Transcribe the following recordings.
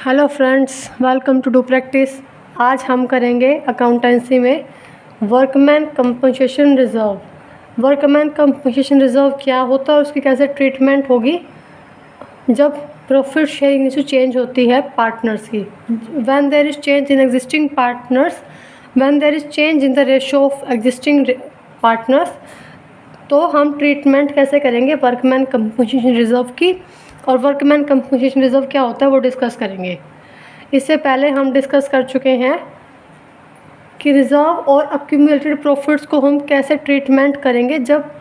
Hello friends, welcome to do practice. आज हम करेंगे अकाउंटेंसी में workman compensation reserve. Workman compensation reserve क्या होता है और उसकी कैसे ट्रीटमेंट होगी जब प्रॉफिट शेयरिंग रेशियो चेंज होती है पार्टनर्स की। When there is change in existing partners, when there is change in the ratio of existing partners, तो हम ट्रीटमेंट कैसे करेंगे वर्कमैन कंपनसेशन रिज़र्व की। और वर्कमैन कंपनसेशन रिज़र्व क्या होता है वो डिस्कस करेंगे। इससे पहले हम डिस्कस कर चुके हैं कि रिज़र्व और अक्यूमुलेटेड प्रॉफिट्स को हम कैसे ट्रीटमेंट करेंगे जब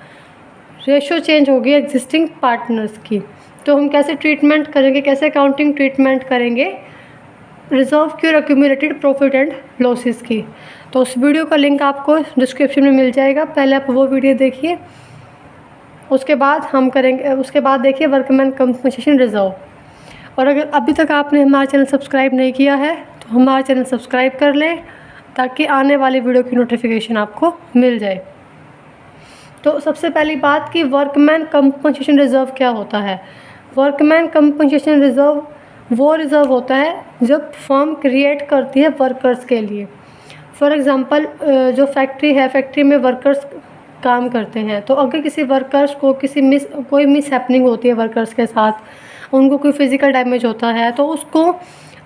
रेशो चेंज होगी एग्जिस्टिंग पार्टनर्स की। तो हम कैसे ट्रीटमेंट करेंगे, कैसे अकाउंटिंग ट्रीटमेंट करेंगे रिज़र्व की और अक्यूमुलेटेड प्रॉफिट एंड लॉसेस की। तो उस वीडियो का लिंक आपको डिस्क्रिप्शन में मिल जाएगा, पहले आप वो वीडियो देखिए। उसके बाद देखिए वर्कमैन कंपनसेशन रिज़र्व। और अगर अभी तक आपने हमारा चैनल सब्सक्राइब नहीं किया है तो हमारा चैनल सब्सक्राइब कर लें ताकि आने वाली वीडियो की नोटिफिकेशन आपको मिल जाए। तो सबसे पहली बात कि वर्कमैन कंपनसेशन रिज़र्व क्या होता है। वर्कमैन कंपनसेशन रिज़र्व वो रिज़र्व होता है जब फर्म क्रिएट करती है वर्कर्स के लिए। फॉर एग्ज़ाम्पल जो फैक्ट्री है, फैक्ट्री में वर्कर्स काम करते हैं, तो अगर किसी वर्कर्स को कोई मिस हैपनिंग होती है वर्कर्स के साथ, उनको कोई फिज़िकल डैमेज होता है, तो उसको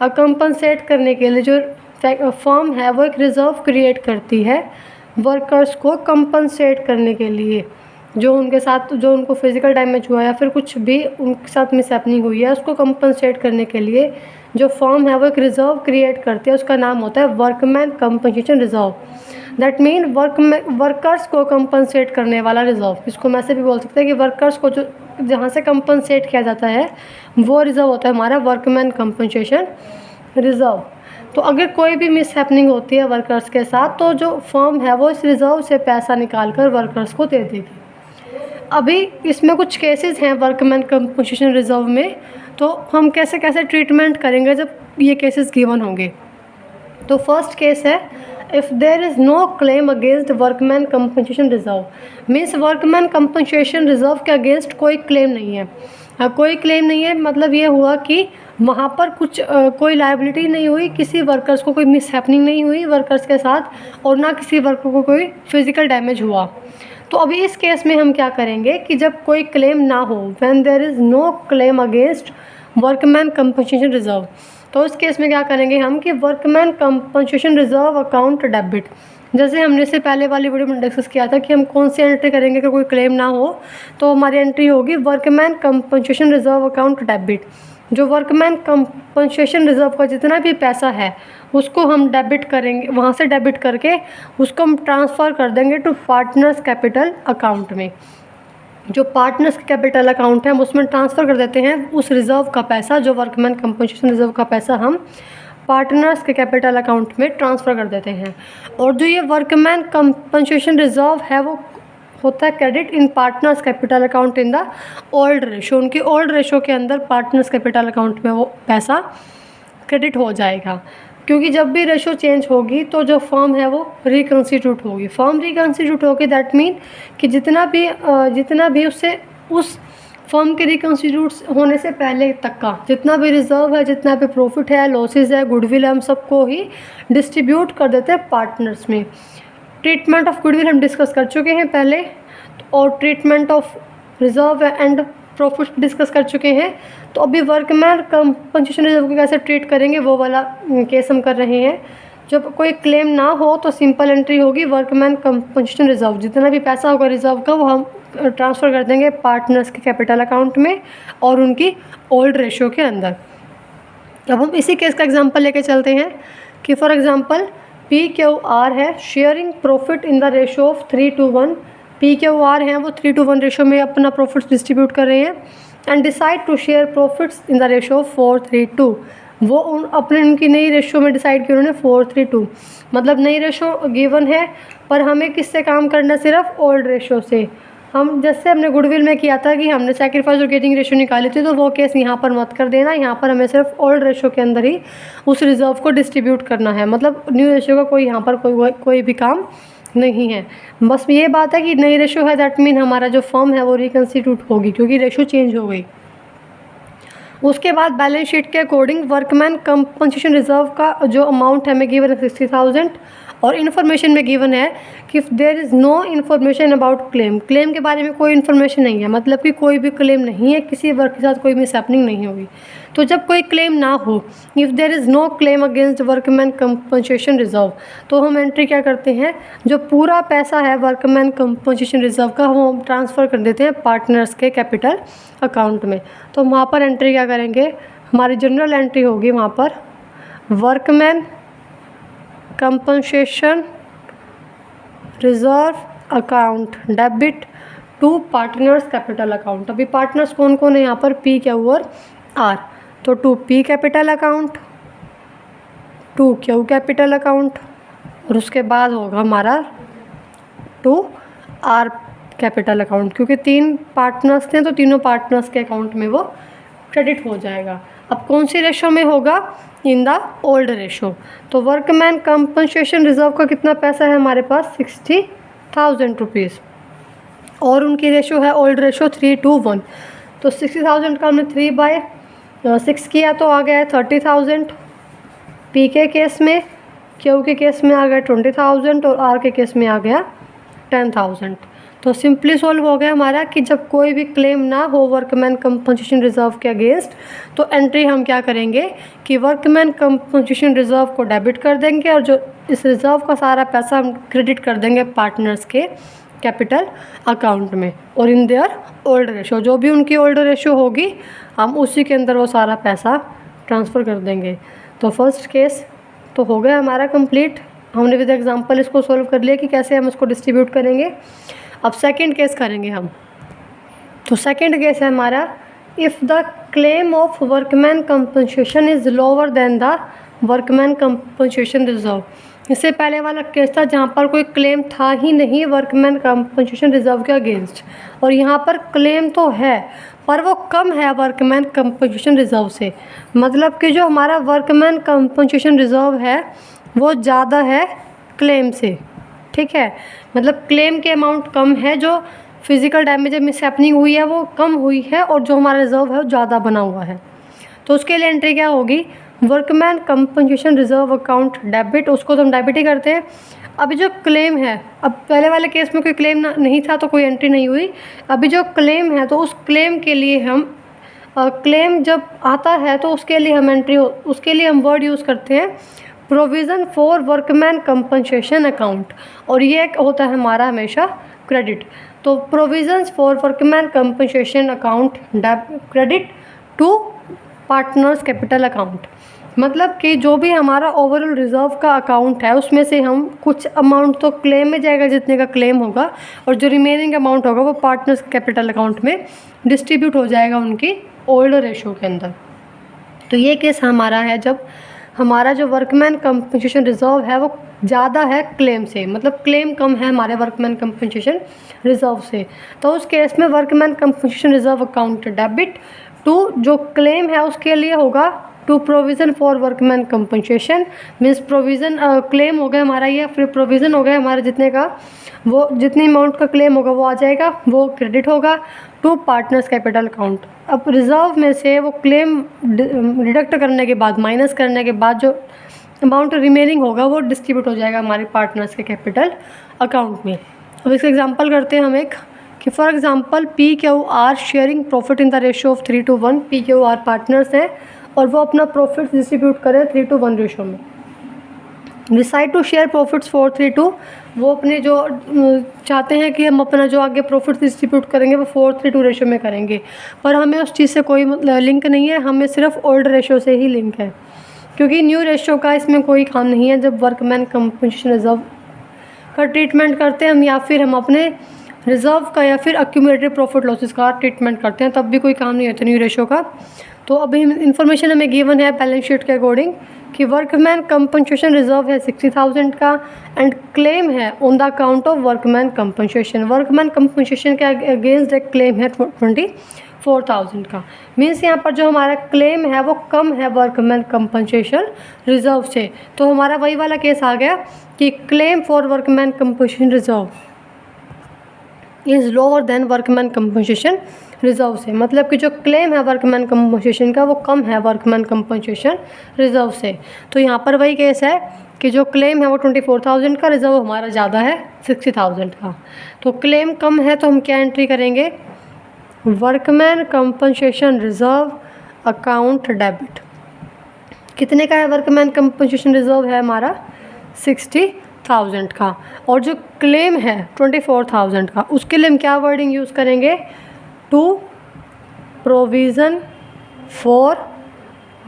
कंपनसेट करने के लिए जो फर्म है वो एक रिज़र्व क्रिएट करती है वर्कर्स को कंपनसेट करने के लिए। जो उनको फिज़िकल डैमेज हुआ या फिर कुछ भी उनके साथ मिस हैपनिंग हुई है, उसको कंपनसेट करने के लिए जो फर्म है वो एक रिज़र्व क्रिएट करती है, उसका नाम होता है workman compensation reserve. That mean workers को कंपनसेट करने वाला रिज़र्व। इसको मैं ऐसे भी बोल सकते हैं कि वर्कर्स को जो जहाँ से कंपनसेट किया जाता है वो रिज़र्व होता है हमारा वर्कमैन कंपनसेशन रिज़र्व। तो अगर कोई भी मिस हैपनिंग होती है वर्कर्स के साथ, तो जो फर्म है वो इस रिज़र्व से पैसा निकाल कर वर्कर्स को दे देगी। अभी इसमें कुछ केसेस हैं वर्कमैन कंपनसेशन रिज़र्व में, तो हम कैसे कैसे ट्रीटमेंट करेंगे जब ये केसेस गिवन होंगे। तो फर्स्ट केस है if there is no claim against workman compensation reserve. Means workman compensation reserve के अगेंस्ट कोई क्लेम नहीं है। कोई क्लेम नहीं है मतलब ये हुआ कि वहाँ पर कोई लायबिलिटी नहीं हुई, किसी वर्कर्स को कोई मिस हैपनिंग नहीं हुई वर्कर्स के साथ, और ना किसी वर्कर को कोई फिज़िकल डैमेज हुआ। तो अभी इस केस में हम क्या करेंगे कि जब कोई क्लेम ना हो, when there is no claim against workman compensation reserve, तो इस केस में क्या करेंगे हम कि workman compensation reserve account debit. जैसे हमने से पहले वाली वीडियो में डिस्कस किया था कि हम कौन सी एंट्री करेंगे अगर कोई क्लेम ना हो, तो हमारी एंट्री होगी workman compensation reserve account debit. जो वर्कमैन कंपनसेशन रिज़र्व का जितना भी पैसा है उसको हम डेबिट करेंगे, वहाँ से डेबिट करके उसको हम ट्रांसफ़र कर देंगे टू पार्टनर्स कैपिटल अकाउंट में। जो पार्टनर्स कैपिटल अकाउंट है हम उसमें ट्रांसफ़र कर देते हैं उस रिज़र्व का पैसा, जो वर्कमैन कंपनसेशन रिज़र्व का पैसा हम पार्टनर्स के कैपिटल अकाउंट में ट्रांसफ़र कर देते हैं। और जो ये वर्कमैन कंपनसेशन रिज़र्व है वो होता है credit in partners capital account in the old ratio. उनकी ओल्ड रेशो के अंदर पार्टनर्स कैपिटल अकाउंट में वो पैसा क्रेडिट हो जाएगा, क्योंकि जब भी रेशो चेंज होगी तो जो फर्म है वो रिकन्स्टिट्यूट होगी। फर्म रिकन्स्टिट्यूट होगी दैट मीन कि जितना भी उस फर्म के रिकन्स्टिट्यूट होने से पहले तक का जितना भी रिज़र्व है, जितना भी प्रॉफिट है, लॉसेस है, गुडविल है, हम सबको ही डिस्ट्रीब्यूट कर देते हैं पार्टनर्स में। ट्रीटमेंट ऑफ गुडविल हम डिस्कस कर चुके हैं पहले, और treatment of reserve and profit discuss कर चुके हैं। तो अभी वर्कमैन कंपनसेशन रिज़र्व को कैसे ट्रीट करेंगे वो वाला केस हम कर रहे हैं। जब कोई क्लेम ना हो तो सिंपल एंट्री होगी वर्कमैन कंपनसेशन रिज़र्व। जितना भी पैसा होगा रिज़र्व का वो हम ट्रांसफ़र कर देंगे पार्टनर्स के कैपिटल अकाउंट में और उनकी ओल्ड रेशो के अंदर। अब हम इसी केस का एग्जांपल लेके चलते हैं कि फॉर एग्जांपल PQR है, sharing profit in the ratio of 3:1। PQR हैं वो 3:1 रेशो में अपना प्रॉफिट्स डिस्ट्रीब्यूट कर रहे हैं and decide to share profits in the ratio of 4:3:2। वो उनकी नई रेशो में डिसाइड किया उन्होंने 4:3:2, मतलब नई रेशो गिवन है पर हमें किससे काम करना है, सिर्फ ओल्ड रेशो से। हम जैसे हमने गुडविल में किया था कि हमने सैक्रिफाइस और गेटिंग रेशो निकाली थी, तो वो केस यहाँ पर मत कर देना। यहाँ पर हमें सिर्फ ओल्ड रेशो के अंदर ही उस रिज़र्व को डिस्ट्रीब्यूट करना है, मतलब न्यू रेशो का यहाँ पर कोई भी काम नहीं है। बस ये बात है कि नई रेशो है दैट मीन हमारा जो फर्म है वो रिकन्स्टिट्यूट होगी क्योंकि रेशो चेंज हो गई। उसके बाद बैलेंस शीट के अकॉर्डिंग वर्कमैन कंपनसेशन रिजर्व का जो अमाउंट है हमें गिवन है 60,000 और इन्फॉर्मेशन में गिवन है कि there is no information about claim. Claim के बारे में कोई इन्फॉर्मेशन नहीं है, मतलब कि कोई भी क्लेम नहीं है, किसी वर्क के साथ कोई मिसहैपनिंग नहीं होगी। तो जब कोई क्लेम ना हो, if there is no claim against workman compensation reserve, तो हम एंट्री क्या करते हैं, जो पूरा पैसा है वर्कमैन कंपनसेशन रिजर्व का वो हम ट्रांसफ़र कर देते हैं पार्टनर्स के कैपिटल अकाउंट में। तो वहाँ पर एंट्री क्या करेंगे, हमारी जनरल एंट्री होगी वहाँ पर workman compensation reserve account debit to partners capital account. अभी पार्टनर्स कौन कौन है यहाँ पर, पी, क्यू और आर। तो to P capital account, to Q capital account और उसके बाद होगा हमारा टू आर कैपिटल अकाउंट, क्योंकि 3 पार्टनर्स थे तो तीनों पार्टनर्स के अकाउंट में वो क्रेडिट हो जाएगा। अब कौन सी रेशो में होगा, इन द ओल्ड रेशो। तो वर्कमैन कंपनसेशन रिजर्व का कितना पैसा है हमारे पास, 60,000 रुपीज़ और उनकी रेशो है ओल्ड रेशो 3:1। तो 60,000 का हमने 3/6 किया तो आ गया है 30,000। पी के केस में, क्यू के केस में आ गया 20,000 और आर के केस में आ गया 10,000। तो सिंपली सॉल्व हो गया हमारा कि जब कोई भी क्लेम ना हो वर्कमैन कंपनसेशन रिजर्व के अगेंस्ट, तो एंट्री हम क्या करेंगे कि वर्कमैन कंपनसेशन रिजर्व को डेबिट कर देंगे और जो इस रिजर्व का सारा पैसा हम क्रेडिट कर देंगे पार्टनर्स के कैपिटल अकाउंट में और इन देयर ओल्ड रेशो, जो भी उनकी ओल्ड रेशो होगी हम उसी के अंदर वो सारा पैसा ट्रांसफ़र कर देंगे। तो फर्स्ट केस तो हो गया हमारा कंप्लीट, हमने विद एग्जांपल इसको सॉल्व कर लिया कि कैसे हम इसको डिस्ट्रीब्यूट करेंगे। अब सेकंड केस करेंगे हम। तो सेकंड केस है हमारा, if the claim of workman compensation is lower than the workman compensation reserve. इससे पहले वाला केस था जहाँ पर कोई क्लेम था ही नहीं वर्कमैन कंपनसेशन रिजर्व के अगेंस्ट, और यहाँ पर क्लेम तो है पर वो कम है वर्कमैन कंपनसेशन रिजर्व से। मतलब कि जो हमारा वर्कमैन कंपनसेशन रिजर्व है वो ज़्यादा है क्लेम से, ठीक है। मतलब क्लेम के अमाउंट कम है, जो फिज़िकल डैमेज मिसहैपनिंग हुई है वो कम हुई है और जो हमारा रिजर्व है वो ज़्यादा बना हुआ है। तो उसके लिए एंट्री क्या होगी, workman compensation reserve account debit, उसको तो हम डेबिट ही करते हैं। अभी जो क्लेम है, अब पहले वाले केस में कोई क्लेम नहीं था तो कोई एंट्री नहीं हुई। अभी जो क्लेम है तो उस क्लेम के लिए हम क्लेम जब आता है तो उसके लिए हम उसके लिए हम वर्ड यूज़ करते हैं provision for workman compensation account, और ये एक होता है हमारा हमेशा क्रेडिट। तो provisions for workman compensation account credit to partners capital account, मतलब कि जो भी हमारा ओवरऑल रिजर्व का अकाउंट है उसमें से हम कुछ अमाउंट तो क्लेम में जाएगा जितने का क्लेम होगा, और जो रिमेनिंग अमाउंट होगा वो पार्टनर्स कैपिटल अकाउंट में डिस्ट्रीब्यूट हो जाएगा उनकी ओल्ड रेशो के अंदर। तो ये केस हमारा है जब हमारा जो वर्कमैन कंपनसेशन रिजर्व है वो ज़्यादा है क्लेम से, मतलब क्लेम कम है हमारे वर्कमैन कंपनसेशन रिजर्व से। तो उस केस में workman compensation reserve account debit to जो क्लेम है उसके लिए होगा to provision for workman compensation, means provision claim हो गया हमारा ये, फिर प्रोविज़न हो गया हमारा जितने का, वो जितनी अमाउंट का क्लेम होगा वो आ जाएगा, वो क्रेडिट होगा टू पार्टनर्स कैपिटल अकाउंट। अब रिजर्व में से वो क्लेम डिडक्ट करने के बाद, माइनस करने के बाद जो अमाउंट रिमेनिंग होगा वो डिस्ट्रीब्यूट हो जाएगा हमारे पार्टनर्स के कैपिटल अकाउंट में। अब इसका एग्जांपल करते हैं हम एक, कि for example P Q are sharing profit in the ratio of 3:1। P Q R partners हैं और वो अपना प्रॉफिट डिस्ट्रीब्यूट करें 3:1 रेशो में। डिसाइड टू शेयर प्रॉफिट्स 4:3:2, वो अपने जो चाहते हैं कि हम अपना जो आगे प्रॉफिट डिस्ट्रीब्यूट करेंगे वो 4:3:2 रेशो में करेंगे, पर हमें उस चीज़ से कोई लिंक नहीं है, हमें सिर्फ ओल्ड रेशो से ही लिंक है, क्योंकि न्यू रेशो का इसमें कोई काम नहीं है। जब वर्कमैन कंपनसेशन रिजर्व का ट्रीटमेंट करते हैं हम, या फिर हम अपने रिजर्व का या फिर एक्यूमुलेटेड प्रॉफिट लॉसेस का ट्रीटमेंट करते हैं, तब भी कोई काम नहीं होता न्यू रेशो का। तो अभी इन्फॉर्मेशन हमें गिवन है बैलेंस शीट के अकॉर्डिंग कि वर्कमैन कंपनसेशन रिजर्व है 60,000 का एंड क्लेम है on the account of workman compensation. Workman compensation के अगेंस्ट एक क्लेम है 24,000 का, मीन्स यहाँ पर जो हमारा क्लेम है वो कम है वर्कमैन कंपनसेशन रिजर्व से। तो हमारा वही वाला केस आ गया कि claim for workman compensation reserve is lower than workman compensation reserve से, मतलब कि जो क्लेम है वर्कमैन कंपनसेशन का वो कम है वर्कमैन कंपनसेशन रिजर्व से। तो यहाँ पर वही केस है कि जो क्लेम है वो 24,000 का, रिजर्व हमारा ज़्यादा है 60,000 का। तो क्लेम कम है तो हम क्या एंट्री करेंगे, workman compensation reserve account debit. कितने का है वर्कमैन कंपनसेशन रिजर्व है हमारा 60,000 का, और जो क्लेम है 24,000 का, उसके लिए हम क्या वर्डिंग यूज़ करेंगे, to provision for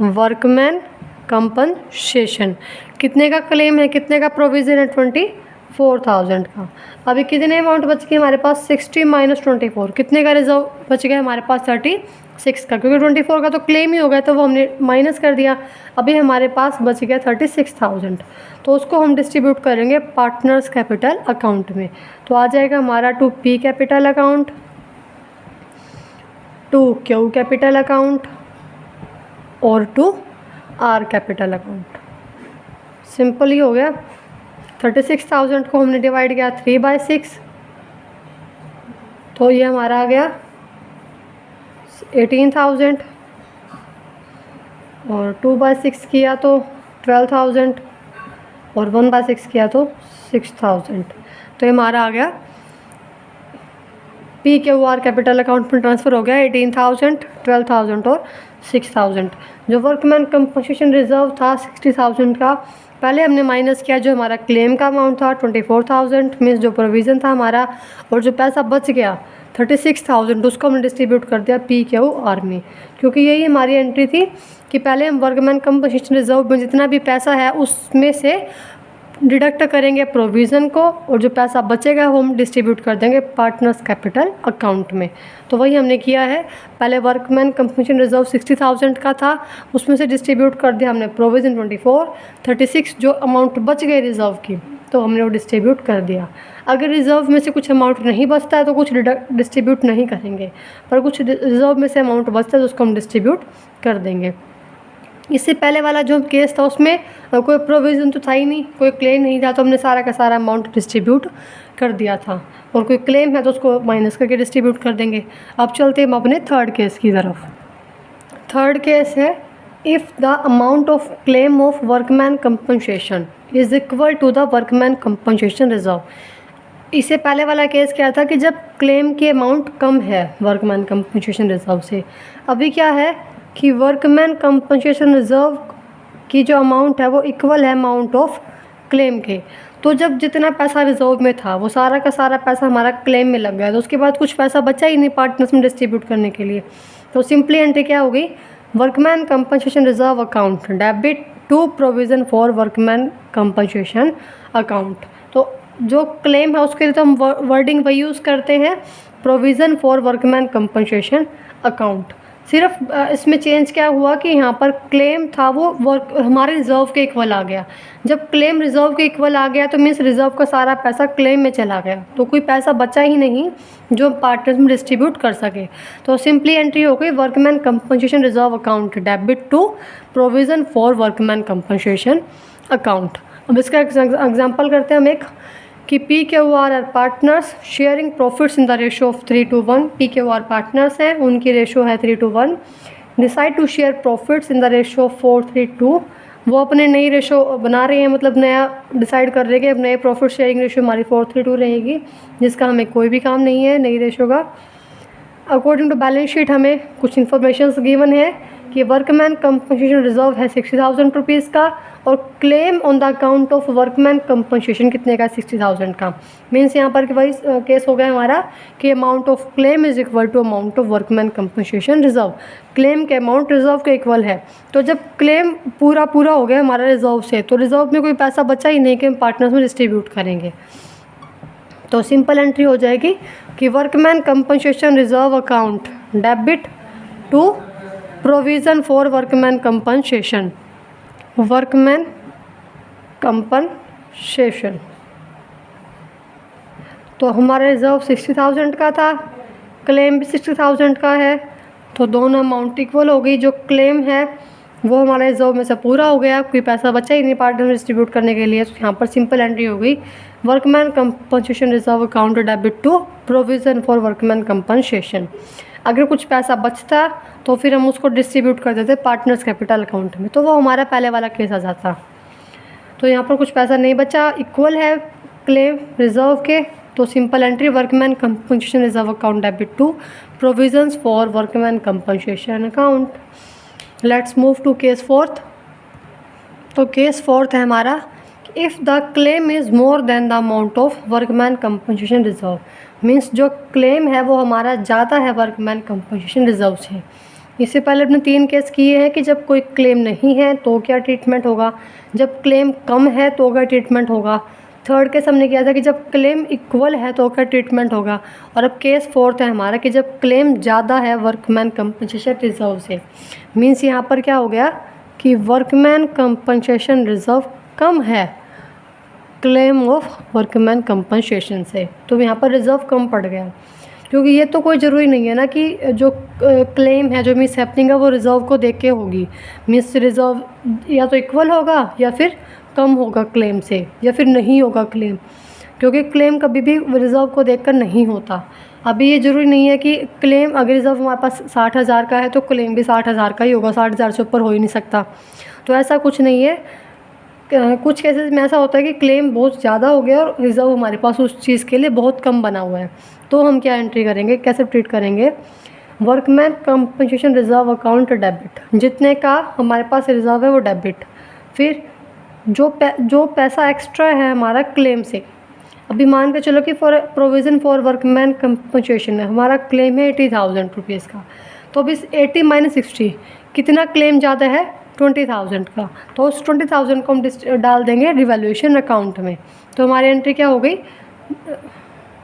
workman compensation. कितने का क्लेम है, कितने का प्रोविज़न है, 24,000 का। अभी कितने अमाउंट बच गए हमारे पास, 60 माइनस 24, कितने का रिजर्व बच गया हमारे पास, 36 का, क्योंकि 24 का तो क्लेम ही हो गया तो वो हमने माइनस कर दिया। अभी हमारे पास बच गया 36,000, तो उसको हम डिस्ट्रीब्यूट करेंगे पार्टनर्स कैपिटल अकाउंट में। तो आ जाएगा हमारा two P capital account, to Q capital account और two R capital account. Simple ही हो गया। 36,000 को हमने डिवाइड किया 3/6, तो ये हमारा आ गया 18,000, और 2/6 किया तो 12,000, और 1/6 किया तो 6,000। तो ये हमारा आ गया P Q are capital account में ट्रांसफ़र हो गया 18,000, 12,000 और 6,000। जो वर्कमैन कंपनसेशन रिजर्व था 60,000 का, पहले हमने माइनस किया जो हमारा क्लेम का अमाउंट था 24,000 मीन्स जो प्रोविज़न था हमारा, और जो पैसा बच गया 36,000 उसको हमने डिस्ट्रीब्यूट कर दिया पी क्यू आर में, क्योंकि यही हमारी एंट्री थी कि पहले हम वर्कमैन कंपनसेशन रिजर्व में जितना भी पैसा है उसमें से डिडक्ट करेंगे प्रोविज़न को, और जो पैसा बचेगा वो हम डिस्ट्रीब्यूट कर देंगे पार्टनर्स कैपिटल अकाउंट में। तो वही हमने किया है, पहले वर्कमैन कंपनसेशन रिजर्व 60,000 का था, उसमें से डिस्ट्रीब्यूट कर दिया हमने प्रोविज़न 24, 36 जो अमाउंट बच गए रिजर्व की तो हमने वो डिस्ट्रीब्यूट कर दिया। अगर रिजर्व में से कुछ अमाउंट नहीं बचता है तो कुछ डिस्ट्रीब्यूट नहीं करेंगे, पर कुछ रिजर्व में से अमाउंट बचता है तो उसको हम डिस्ट्रीब्यूट कर देंगे। इससे पहले वाला जो केस था उसमें कोई प्रोविज़न तो था ही नहीं, कोई क्लेम नहीं था, तो हमने सारा का सारा अमाउंट डिस्ट्रीब्यूट कर दिया था, और कोई क्लेम है तो उसको माइनस करके डिस्ट्रीब्यूट कर देंगे। अब चलते हैं हम अपने थर्ड केस की तरफ। थर्ड केस है, if the amount of claim of workman compensation is equal to the workman compensation reserve. इससे पहले वाला केस क्या था कि जब क्लेम की अमाउंट कम है वर्कमैन कंपनसेशन रिजर्व से, अभी क्या है कि वर्कमैन कंपनसेशन रिजर्व की जो अमाउंट है वो इक्वल है अमाउंट ऑफ क्लेम के। तो जब जितना पैसा रिजर्व में था वो सारा का सारा पैसा हमारा क्लेम में लग गया, तो उसके बाद कुछ पैसा बचा ही नहीं पार्टनर्स में डिस्ट्रीब्यूट करने के लिए। तो सिंपली एंट्री क्या हो गई, workman compensation reserve account debit to provision for workman compensation account. तो जो क्लेम है उसके लिए तो हम वर्डिंग वही यूज़ करते हैं, provision for workman compensation account. सिर्फ इसमें चेंज क्या हुआ कि यहाँ पर क्लेम था वो हमारे रिज़र्व के इक्वल आ गया। जब क्लेम रिज़र्व के इक्वल आ गया तो मीन्स रिज़र्व का सारा पैसा क्लेम में चला गया, तो कोई पैसा बचा ही नहीं जो पार्टनर्स में डिस्ट्रीब्यूट कर सके। तो सिंपली एंट्री हो गई workman compensation reserve account debit to provision for workman compensation account. अब इसका एग्जाम्पल करते हैं हम एक, कि P Q R are partners sharing profits in the ratio of 3:1। P Q R partners हैं, उनकी रेशो है 3:1। Decide to share profits in the ratio of 4:3:2। वो अपने नई रेशो बना रहे हैं, मतलब नया डिसाइड कर रहे हैं कि अब नए प्रॉफिट शेयरिंग रेशो हमारी 4:3:2 रहेगी, जिसका हमें कोई भी काम नहीं है नई रेशो का। अकॉर्डिंग टू बैलेंस शीट हमें कुछ इन्फॉर्मेशन गिवन है कि वर्कमैन कंपनसेशन रिजर्व है 60,000 रुपीज़ का, और claim on the account of workman compensation कितने का, 60,000 का। मीन्स यहाँ पर वही केस हो गया हमारा कि amount of claim is equal to amount of workman compensation reserve. Claim के अमाउंट रिजर्व के इक्वल है, तो जब क्लेम पूरा हो गया हमारा रिजर्व से, तो रिजर्व में कोई पैसा बचा ही नहीं कि हम पार्टनर्स में डिस्ट्रीब्यूट करेंगे। तो सिंपल एंट्री हो जाएगी कि workman compensation reserve account debit to provision for workman compensation, workman compensation. तो हमारा रिजर्व 60,000 का था, क्लेम भी 60,000 का है, तो दोनों अमाउंट इक्वल हो गई। जो क्लेम है वो हमारे रिजर्व में से पूरा हो गया, कोई पैसा बचा ही नहीं पार्टनर में डिस्ट्रीब्यूट करने के लिए। तो यहाँ पर सिंपल एंट्री हो गई workman compensation reserve account debit to provision for workman compensation. अगर कुछ पैसा बचता तो फिर हम उसको डिस्ट्रीब्यूट कर देते पार्टनर्स कैपिटल अकाउंट में, तो वो हमारा पहले वाला केस आ जाता। तो यहाँ पर कुछ पैसा नहीं बचा, इक्वल है क्लेम रिजर्व के, तो simple entry workman compensation reserve account debit to provisions for workman compensation account. Let's move to case fourth. तो केस फोर्थ है हमारा, if the claim is more than the amount of workman compensation reserve, means जो claim है वो हमारा ज़्यादा है workman compensation reserve से। इससे पहले अपने 3 केस किए हैं कि जब कोई क्लेम नहीं है तो क्या ट्रीटमेंट होगा, जब क्लेम कम है तो क्या ट्रीटमेंट होगा, थर्ड केस हमने किया था कि जब क्लेम इक्वल है तो क्या ट्रीटमेंट होगा, और अब केस फोर्थ है हमारा कि जब क्लेम ज़्यादा है वर्कमैन कंपनसेशन रिजर्व से। मीन्स यहाँ पर क्या हो गया कि वर्कमैन कंपनसेशन रिजर्व कम है क्लेम ऑफ वर्कमैन कंपनसेशन से, तो यहाँ पर रिजर्व कम पड़ गया। क्योंकि ये तो कोई ज़रूरी नहीं है ना कि जो क्लेम है, जो मिस हैपनिंग है वो रिजर्व को देख के होगी। मिस रिजर्व या तो इक्वल होगा या फिर कम होगा क्लेम से, या फिर नहीं होगा क्लेम, क्योंकि क्लेम कभी भी रिजर्व को देखकर नहीं होता। अभी ये ज़रूरी नहीं है कि क्लेम अगर रिजर्व हमारे पास 60,000 का है तो क्लेम भी 60,000 का ही होगा, 60,000 से ऊपर हो ही नहीं सकता। तो ऐसा कुछ नहीं है। कुछ केसेस में ऐसा होता है कि क्लेम बहुत ज़्यादा हो गया और रिज़र्व हमारे पास उस चीज़ के लिए बहुत कम बना हुआ है, तो हम क्या एंट्री करेंगे, कैसे ट्रीट करेंगे, workman compensation reserve account debit, जितने का हमारे पास रिजर्व है वो डेबिट, फिर जो पैसा एक्स्ट्रा है हमारा क्लेम से। अभी मान के चलो कि for provision for workman compensation है, हमारा क्लेम है 80,000 रुपीज़ का, तो अब इस 80 - 60 कितना क्लेम ज़्यादा है, 20,000 का, तो उस 20,000 को हम डाल देंगे रिवैल्यूएशन अकाउंट में। तो हमारी एंट्री क्या हो गई,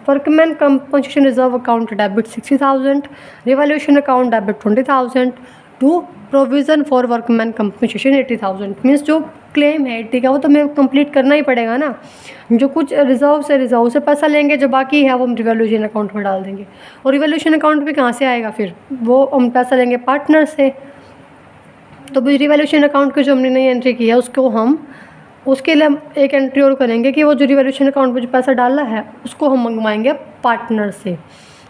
workman compensation reserve account debit 60,000, revaluation account debit 20,000 to provision for workman compensation 80,000। Means जो क्लेम है 80 का वो तो हमें कंप्लीट करना ही पड़ेगा ना, जो कुछ रिजर्व से पैसा लेंगे, जो बाकी है वो हम रिवैल्यूएशन अकाउंट में डाल देंगे। और रिवैल्यूएशन अकाउंट भी कहाँ से आएगा, फिर वो हम पैसा लेंगे पार्टनर से। तो रिवैल्यूएशन अकाउंट की जो हमने नई एंट्री की है उसको हम उसके लिए हम एक एंट्री और करेंगे कि वो जो रिवैल्यूएशन अकाउंट में जो पैसा डाला है उसको हम मंगवाएंगे पार्टनर से।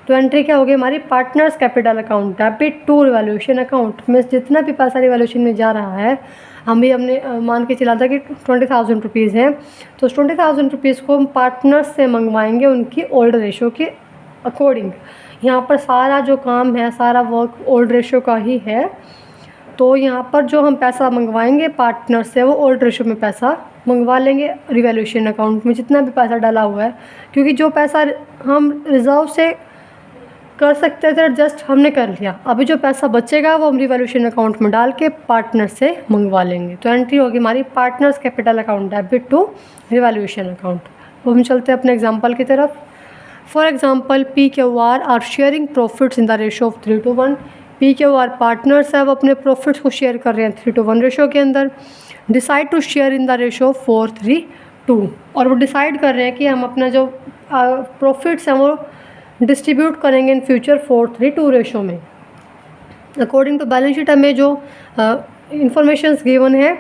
तो एंट्री क्या होगी हमारी, partners capital account debit to revaluation account में जितना भी पैसा रिवैल्यूएशन में जा रहा है, हम भी हमने मान के चला था कि 20,000 रुपीज़ है, तो 20,000 रुपीज़ को हम पार्टनर्स से मंगवाएंगे उनकी ओल्ड रेशो के अकॉर्डिंग। यहाँ पर सारा जो काम है, सारा वर्क ओल्ड रेशो का ही है। तो यहाँ पर जो हम पैसा मंगवाएंगे पार्टनर से वो ओल्ड रेशो में पैसा मंगवा लेंगे रिवैल्यूएशन अकाउंट में जितना भी पैसा डाला हुआ है, क्योंकि जो पैसा हम रिजर्व से कर सकते थे एडजस्ट हमने कर लिया, अभी जो पैसा बचेगा वो हम रिवैल्यूएशन अकाउंट में डाल के पार्टनर से मंगवा लेंगे। तो एंट्री होगी हमारी partners capital account debit to revaluation account. वो हम चलते हैं अपने एग्जाम्पल की तरफ। For example PQR are sharing profits in the ratio of 3:1। PQR partners है, वो अपने प्रॉफिट्स को शेयर कर रहे हैं 3:1 रेशो के अंदर। Decide to share in the ratio 4:3:2, और वो डिसाइड कर रहे हैं कि हम अपना जो प्रॉफिट्स हैं वो डिस्ट्रीब्यूट करेंगे इन फ्यूचर 4:3:2 रेशो में। अकॉर्डिंग टू बैलेंस शीट हमें जो इंफॉर्मेशन गिवन है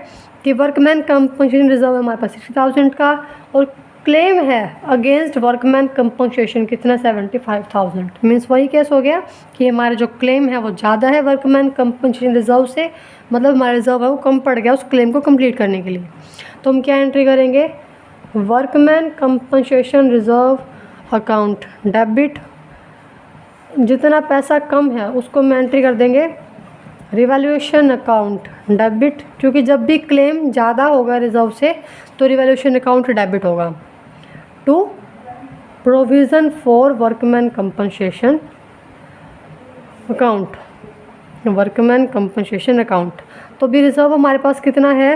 कि वर्कमैन कंपनसेशन रिजर्व है हमारे पास 60,000 का, और क्लेम है अगेंस्ट वर्कमैन कंपनसेशन कितना 75,000। मीन्स वही केस हो गया कि हमारा जो क्लेम है वो ज़्यादा है वर्कमैन कंपनसेशन रिजर्व से, मतलब हमारा रिजर्व है वो कम पड़ गया उस क्लेम को कंप्लीट करने के लिए। तो हम क्या एंट्री करेंगे, workman compensation reserve account debit, जितना पैसा कम है उसको हम एंट्री कर देंगे रिवैल्यूएशन अकाउंट डेबिट, क्योंकि जब भी क्लेम ज़्यादा होगा रिजर्व से तो रिवैल्यूएशन अकाउंट डेबिट होगा, to provision for workman compensation account, workman compensation account. तो भी रिजर्व हमारे पास कितना है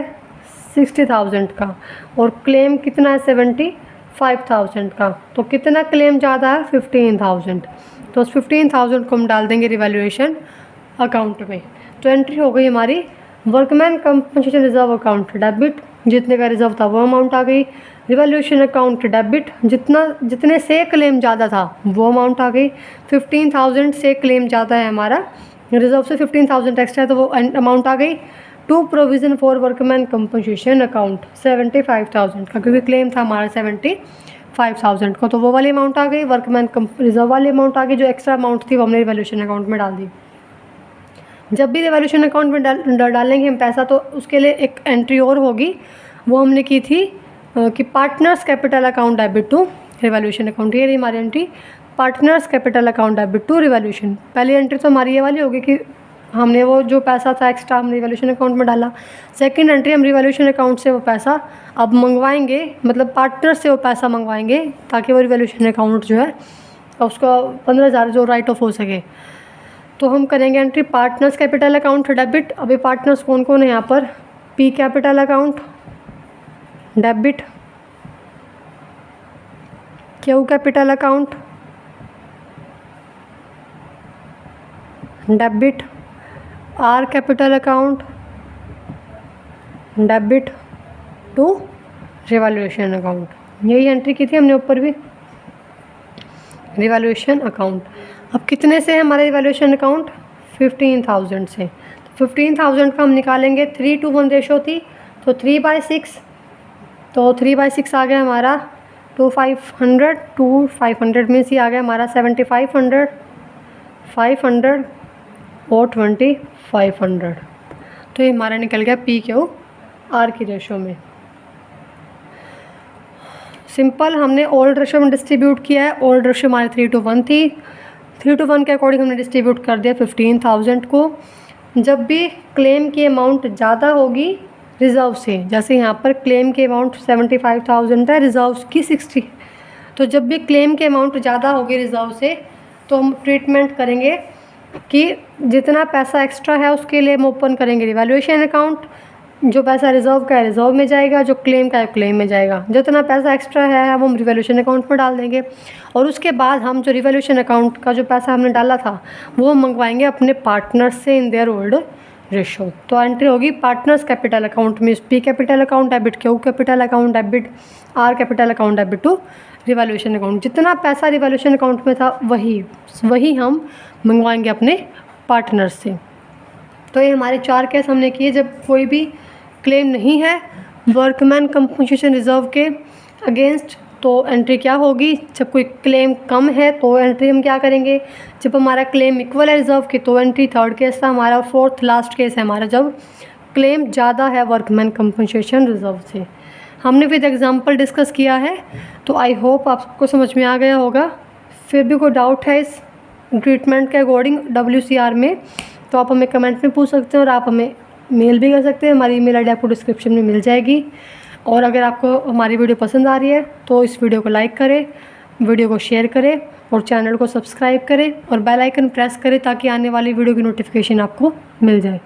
60,000 का, और क्लेम कितना है 75,000 का, तो कितना क्लेम ज़्यादा है 15,000, तो उस 15,000 को हम डाल देंगे रिवैल्यूएशन अकाउंट में। तो एंट्री हो गई हमारी workman compensation reserve account debit, जितने का रिजर्व था वो अमाउंट आ गई, रिवैल्यूएशन अकाउंट डेबिट, जितने से क्लेम ज़्यादा था वो अमाउंट आ गई, 15,000 से क्लेम ज़्यादा है हमारा, रिजर्व से 15,000 एक्स्ट्रा है तो वो अमाउंट आ गई, to provision for workman compensation account 75,000 का, क्योंकि क्लेम था हमारा 5,000 को, तो वो वाली अमाउंट आ गई। वर्कमैन रिजर्व वाली अमाउंट आ गई, जो एक्स्ट्रा अमाउंट थी वो हमने रिवैल्यूएशन अकाउंट में डाल दी। जब भी रिवैल्यूएशन अकाउंट में डालेंगे हम पैसा, तो उसके लिए एक एंट्री और होगी, वो हमने की थी कि partners capital account debit to revaluation account. ये रही हमारी entry, partners capital account debit to revaluation. पहली एंट्री तो हमारी ये वाली होगी कि हमने वो जो पैसा था एक्स्ट्रा हम रिवैल्यूएशन अकाउंट में डाला। सेकंड एंट्री, हम रिवैल्यूएशन अकाउंट से वो पैसा अब मंगवाएंगे, मतलब पार्टनर से वो पैसा मंगवाएंगे, ताकि वो रिवैल्यूएशन अकाउंट जो है उसका 15,000 जो राइट ऑफ हो सके। तो हम करेंगे entry partners capital account debit. अभी पार्टनर्स कौन कौन है यहाँ पर, P capital account debit, Q capital account debit, R capital account debit to revaluation account. यही एंट्री की थी हमने ऊपर भी, रिवैल्यूएशन अकाउंट। अब कितने से है हमारा रिवैल्यूएशन अकाउंट, 15,000 से। तो 15,000 का हम निकालेंगे, 3:1 रेशो थी, तो 3/6, तो 3/6 आ गया हमारा 2,500, 2,500 में से आ गया हमारा 7,500, 500 और 2,500। तो ये हमारा निकल गया पी क्यू आर की रेशो में। सिंपल, हमने ओल्ड रेशो में डिस्ट्रीब्यूट किया है। ओल्ड रेशो हमारी 3:1 थी, 3:1 के अकॉर्डिंग हमने डिस्ट्रीब्यूट कर दिया 15,000 को। जब भी क्लेम की अमाउंट ज़्यादा होगी रिज़र्व से, जैसे यहाँ पर क्लेम की अमाउंट 75,000 है, रिज़र्व की 60, तो जब भी क्लेम की अमाउंट ज़्यादा होगी रिज़र्व से, तो हम ट्रीटमेंट करेंगे कि जितना पैसा एक्स्ट्रा है उसके लिए हम ओपन करेंगे रिवैल्यूएशन अकाउंट। जो पैसा रिज़र्व का है रिज़र्व में जाएगा, जो क्लेम का है क्लेम में जाएगा। जितना पैसा एक्स्ट्रा है वो हम रिवैल्यूएशन अकाउंट में डाल देंगे, और उसके बाद हम जो रिवैल्यूएशन अकाउंट का जो पैसा हमने डाला था वो हम मंगवाएंगे अपने पार्टनर से इन देयर ओल्ड रेशो। तो एंट्री होगी पार्टनर्स कैपिटल अकाउंट में P capital account debit, Q capital account debit, R capital account debit to revaluation account. जितना पैसा रिवैल्यूएशन अकाउंट में था वही हम मंगवाएंगे अपने पार्टनर से। तो ये हमारे 4 केस हमने किए। जब कोई भी क्लेम नहीं है वर्कमैन कंपनसेशन रिजर्व के अगेंस्ट, तो एंट्री क्या होगी। जब कोई क्लेम कम है तो एंट्री हम क्या करेंगे, जब हमारा क्लेम इक्वल है रिजर्व की तो एंट्री थर्ड केस था हमारा। फोर्थ लास्ट केस है हमारा जब क्लेम ज़्यादा है वर्कमैन कंपनसेशन रिजर्व से। हमने विद एग्जांपल डिस्कस किया है, तो आई होप आप सबको समझ में आ गया होगा। फिर भी कोई डाउट है इस ट्रीटमेंट के अकॉर्डिंग WCR में, तो आप हमें कमेंट में पूछ सकते हैं, और आप हमें मेल भी कर सकते हैं। हमारी ईमेल आईडी आपको डिस्क्रिप्शन में मिल जाएगी। और अगर आपको हमारी वीडियो पसंद आ रही है तो इस वीडियो को लाइक करें, वीडियो को शेयर करें और चैनल को सब्सक्राइब करें और बेल आइकन प्रेस करें, ताकि आने वाली वीडियो की नोटिफिकेशन आपको मिल जाए।